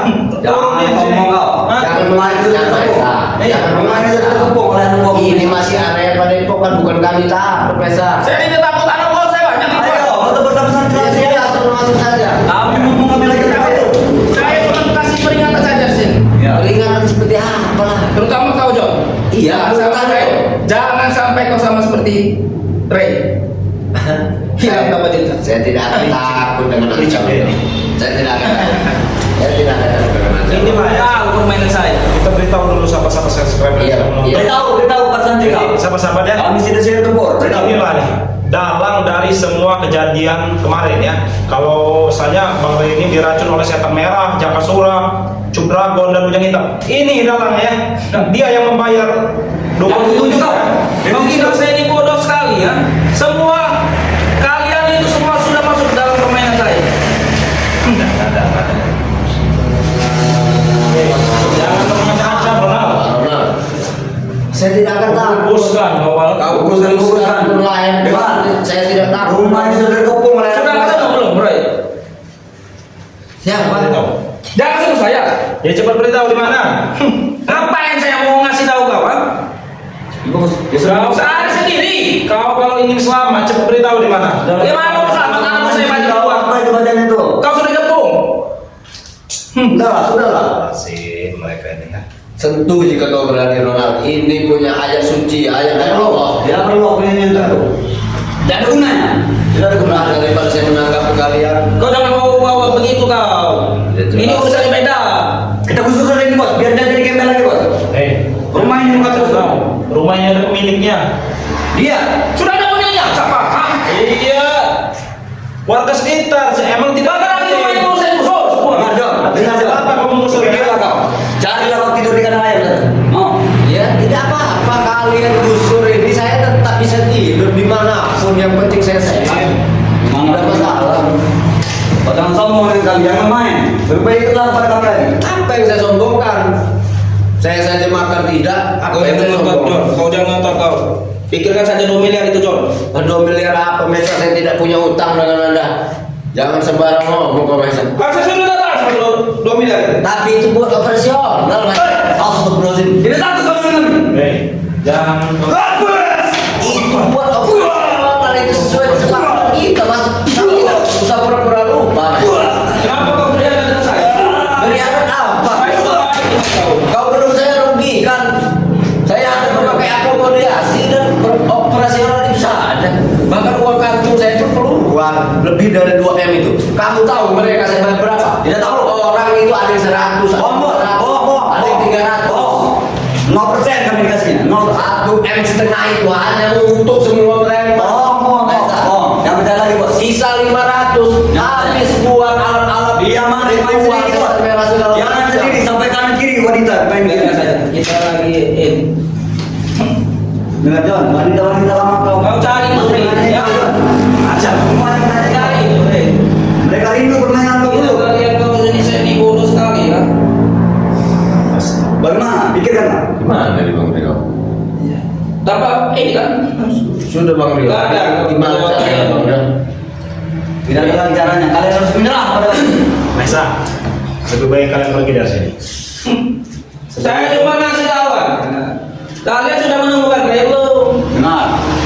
Jangan ngomong kau. Hah? Jangan mengajak Jangan, Maisa. Jangan mengajak terkepung oleh anak Ini masih area padepokan, bukan kami takut, Mesa. Saya tidak takut, anak buah saya banyak. di luar. Ayo, kita bersama-sama Ya jelas sudah, ya. langsung masuk saja. Kami mau mengambil lagi itu. Saya cuma kasih peringatan saja sih. Ya. Peringatan seperti apa lah? Terutama kau John. Iya, Jangan sampai kau sama seperti Ray. Hilang dapat itu. Saya tidak akan takut takut dengan Richard ancaman. ini. Saya tidak akan takut. Saya tidak akan takut dengan ancaman. Ini mah ya. Tahu permainan saya. Kita beritahu dulu sahabat-sahabat subscriber Iya, yang iya. menonton. Beritahu Pak Santi kau. Sahabat-sahabat ya. Kami sudah share tempur. Inilah nih dalang dari semua kejadian kemarin ya. Kalau misalnya Bang Ray ini diracun oleh setan merah, Jakasura, Cudragon dan Bujang Hitam. Ini dalangnya ya. Dia yang membayar 27 juga. Kau kira saya ini bodoh sekali ya? Semua kalian itu semua sudah masuk dalam permainan saya. Ada. Jangan macam-macam, Ronald. Ronald, saya tidak akan takut. Hapuskan awal. Kau urusan lain dengan saya tidak takut. Rumah ini sudah terkepung oleh Sudah ketemu belum, Bro? Siapa? Jangan suruh saya. Ya cepat beritahu di mana. Ngapain saya mau ngasih tahu kau, ha? Kau Saya sendiri. Kau kalau ingin selamat cepat beritahu di mana. Di mana mau selamat anakku saya banyak uang? Apa itu bacaan itu? Kau sudah kepung. Sudahlah. Asik mereka ini ya. Sentuh jika kau berani, Ronald. Ini punya ayat suci, ayat dari Allah. Tidak perlu aku ini itu. Tidak ada gunanya. Tidak ada gunanya daripada saya menganggap ke kalian. Kau jangan bawa begitu kau. Ya, jelas. Ini urusan beda. Kita khusus ini bos, biar dia jadi gembel lagi bos. Rumah ini bukan terus tahu. Rumahnya ada pemiliknya. Dia. Sudah ada pemiliknya. Siapa? Hah? Iya. Warga sekitar. Emang tidak Bahkan lagi rumah itu saya gusur semua. Dengar John, dengar John. Apa kamu mengusur Pikirlah kau. Carilah waktu tidur di kanan ayam. Oh. Ya, tidak apa-apa kalian gusur ini. Saya tetap bisa tidur dimanapun. Yang penting saya sehat. Mana Tidak masalah. Kau jangan sombong dengan kami, jangan main. Lebih baik ikutlah pada kami lagi. Apa yang saya sombongkan? Saya saja makan tidak. Apa Kau yang saya jangan ngotot, John. sombongkan? Kau jangan ngotot kau. Pikirkan saja 2 miliar itu, John. 2 miliar apa? Mesa saya tidak punya utang dengan Anda. Jangan sembarang ngomong kau Mesa. Akses sudah datang 2 miliar. Tapi itu buat operasional, Mas. Astagfirullahaladzim. Tidak takut kau dengan kami. Jangan. Itu buat operasional, itu sesuai kesepakatan kita, Mas. Kamu tidak usah pura-pura lupa, Mas. Kenapa kau berada dengan saya? Beriadat apa? Ayo, kau. Kau belum saya rugikan. Saya ada memakai akomodasi dan operasional itu saja. Bahkan uang kantung saya itu keluar lebih dari 2 M itu. Kamu tahu mereka saya bayar berapa? Tidak tahu. Orang itu ada yang 100, ada yang 300. 0% kami dikasihnya. 0%. 1 M setengah itu hanya untuk semua mereka. Yang betul lagi bos. Sisa 500 habis buat alat-alat. Dia mah main sendiri bos. Jangan sendiri sampai kanan kiri wanita main Biarkan saja. gitu. Kita lagi Dengar John, wanita-wanita lama kau. Kau cari Putri, ya. Ajak Cari, Putri. mereka rindu permainan kau Iya, dulu. kalian kau ini saya ini bodoh sekali ya. Bagaimana? Pikirkan. Gimana di Bang Rio? Tanpa ini kan. Sudah Bang Rio. Nggak ada. Gimana caranya Bang Rio? Tidak ada lagi caranya. Kalian harus menyerah pada Mesa. Lebih baik kalian pergi dari sini. Saya cuma ngasih kawan. Kalian sudah menemukan Ray belum?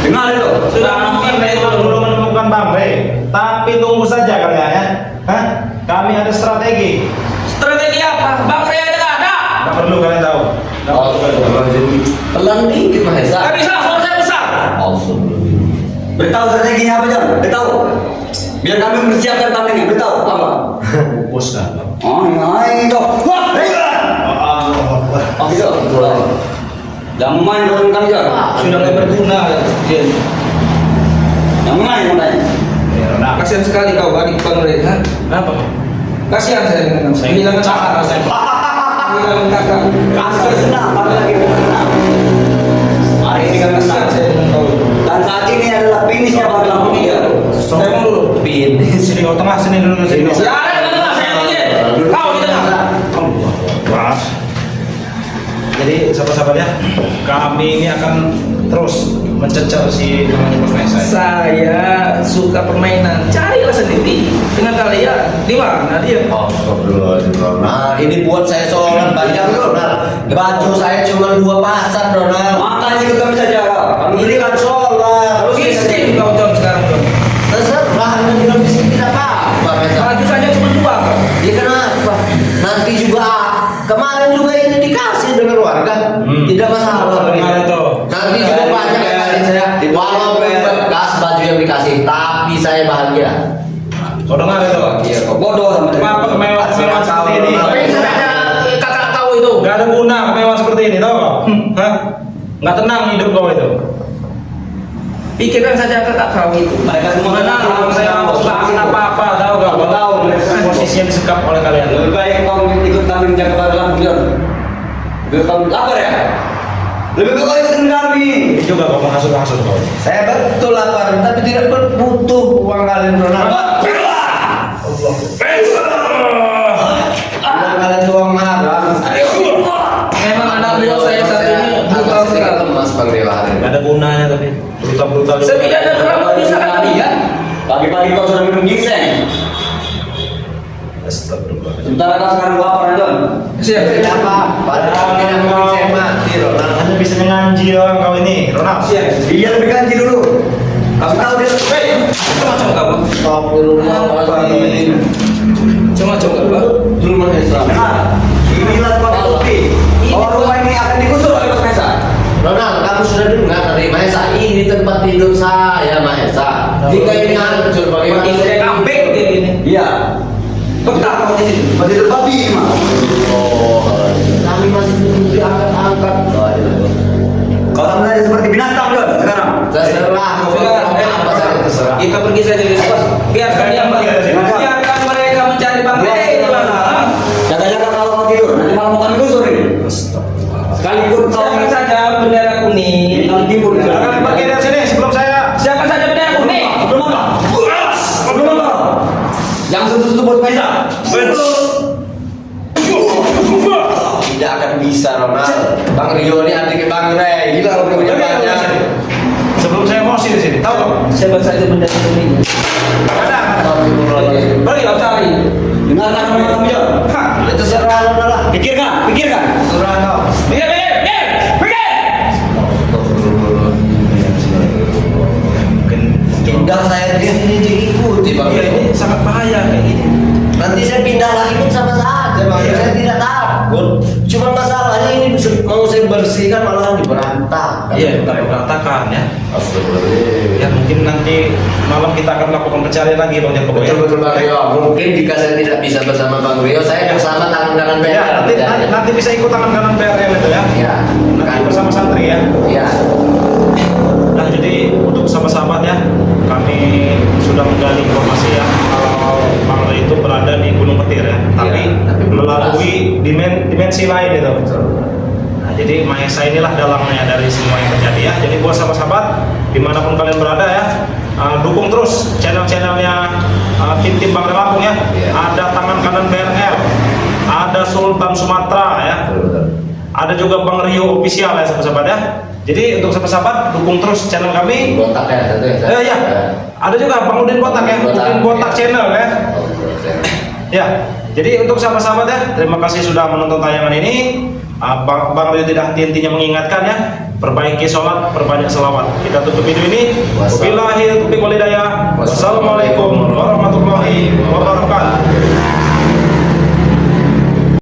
Dengar itu. Sudah menemukan Ray Memang belum? belum menemukan Bang Ray, tapi tunggu saja kalian ya. Hah? Kami ada strategi. Strategi apa? Bang Ray ada nggak ada? Nggak perlu kalian tahu. Nggak perlu kalian tahu. Pelan dikit Mas Esa. Nggak bisa, suara saya besar. Beritahu strateginya apa John? Beritahu. Biar kami mempersiapkan tandingnya. Beritahu apa? Pupuskan. Oh, itu. Wah, oh gitu. Jangan main dengan kami John. Sudah nggak berguna dia. Jangan main katanya. Nah, Kasihan sekali kau adik Bang Ray. Ha? apa? Kasihan saya dengan kamu. Kehilangan kakak saya. Kehilangan kakak. Kasih senang, tapi lagi senang. Hari ini kami Kasihan senang. saya dengan kau. Dan saat ini adalah finishnya pada lampu Iya. Saya mau dulu. Sini kau tengah sini dulu sini. Ya ada di tengah saya ingin. Kau di tengah. Wah. Jadi sahabat-sahabat ya, kami ini akan terus mencecar si namanya Bos Mesa. Saya suka permainan. Carilah sendiri dengan kalian. Di mana dia? Astagfirullahaladzim. Nah, ini buat saya sholat banyak Ronald. Baju saya cuma 2 pasang Ronald. Makanya ikut kami saja. Kami Ini kan sholat. Terus miskin kau John sekarang John. Terserah, Anda bilang miskin tidak apa-apa Mesa. Baju saja cuma 2 kau. Ya kenapa? Nanti juga kemarin juga ini dikasih dengan warga. Tidak masalah. Kemarin tuh. Nanti juga banyak yang kasih saya. Walaupun bekas baju yang dikasih, tapi saya bahagia. Kau dengar itu? Iya, Kau bodoh sama dia. Apa kemewahan seperti ini? Apa yang sebenarnya kakak tahu itu? Gak ada guna kemewahan seperti ini, tau kau? Hah? Gak tenang hidup kau itu. Pikirkan saja kakak tahu itu. Mereka semua Mana kalau saya mau bangun apa-apa, tahu gak? Kau tahu Posisi yang disekap oleh kalian. lebih baik kau ikut kami menjaga pada lampu John. Lebih kau lapar ya? Lebih baik kau ikut kami. Ini juga kau menghasut-hasut kau. Saya betul lapar, tapi tidak butuh uang kalian Ronald. Uang kalian uang haram. Memang anak buah saya satu ini brutal Agak sedikit sekali. lemas Bang Dewa hari ini. Gak ada gunanya tapi brutal-brutal. Setidaknya kenapa bisa kalian? Pagi-pagi kau sudah minum ginseng. Astagfirullah. Sementara kau sekarang lapar John. Siap. Kenapa? Padahal tidak mungkin saya mati Ronald. Hanya bisa nganji doang kau ini, Ronald. Siap. Dia lebih kanji dulu. Kamu tahu dia. Hei, macam kamu? Astagfirullahaladzim. Macam kamu? Dulu Mahesa. Nah, inilah tempat kopi. Oh, rumah ini akan digusur oleh Mas Mesa. Ronald, kamu sudah dengar dari Mahesa, ini tempat tidur saya Mahesa. Jika ini hancur bagaimana? Bagi saya kambing kayak gini. Iya. Betah kamu di sini. Masih ada babi, Mas. Oh, kami masih belum diangkat-angkat. Kau sama saja seperti binatang John sekarang. Terserah, mau apa saja terserah. Kita pergi saja dari sini. Biarkan dia biarkan mereka mencari bangkai di mana. Jaga-jaga kalau mau tidur, nanti malam akan digusur ini. Sekalipun kau Siapkan saja bendera kuning. bintang timur. Jangan pergi dari sini sebelum saya. Siapkan saja bendera kuning. Belum apa? Belum apa? Jangan sentuh-sentuh bos Mesa. Tidak akan bisa Ronald. Bang Rio ini adik Bang Ray. Gila udah punya banyak. Sebelum saya emosi di sini, tahu kau? Siapkan saja bendera kuning. Ada. Astagfirullahaladzim. Pergi lah cari. Dengarkan kami John. Hah. Ya terserah Ronald lah. Pikirkan, pikirkan. Terserah kau. Pikir. Mungkin Pindah saya di sini diikuti Bang Iya, Rio. ini sangat bahaya kayak gini. Nanti saya pindah lagi pun sama saja Bang. Iya. Saya tidak takut. Cuma masalahnya ini mau saya bersihkan malah diberantakan. iya, kita berantakan ya. Astagfirullahaladzim. Ya mungkin nanti malam kita akan melakukan pencarian lagi Bang Jakobo ya. Betul-betul Bang Rio. Mungkin jika saya tidak bisa bersama Bang Rio, saya bersama tangan kanan Ya, BRL. nanti bisa ikut tangan kanan PRL itu ya. Ya. Nanti bersama santri ya. Ya. Nah jadi untuk sahabat-sahabat ya, kami sudah menggali informasi ya kalau Bang Ray itu berada di Gunung Petir ya, tapi belum melalui dimensi lain itu. Nah, jadi Mahesa inilah dalangnya dari semua yang terjadi ya. Jadi buat sahabat-sahabat dimanapun kalian berada ya, dukung terus channel-channelnya tim-tim Bang Ray Lampung ya. Iya. Ada tangan kanan BRL, ada Sultan Sumatera ya. Ada juga Bang Rio official ya sahabat-sahabat ya. Jadi untuk sahabat-sahabat dukung terus channel kami. Botak ya satu ya. Ya. Ada juga Bang Udin Botak ya. Udin Botak channel ya. Ya. Jadi untuk sahabat-sahabat ya, terima kasih sudah menonton tayangan ini. Bang Rio tidak henti-hentinya mengingatkan ya, perbaiki sholat, perbanyak selawat. Kita tutup video ini. Wabillahi taufiq wal hidayah. Wassalamualaikum warahmatullahi wabarakatuh.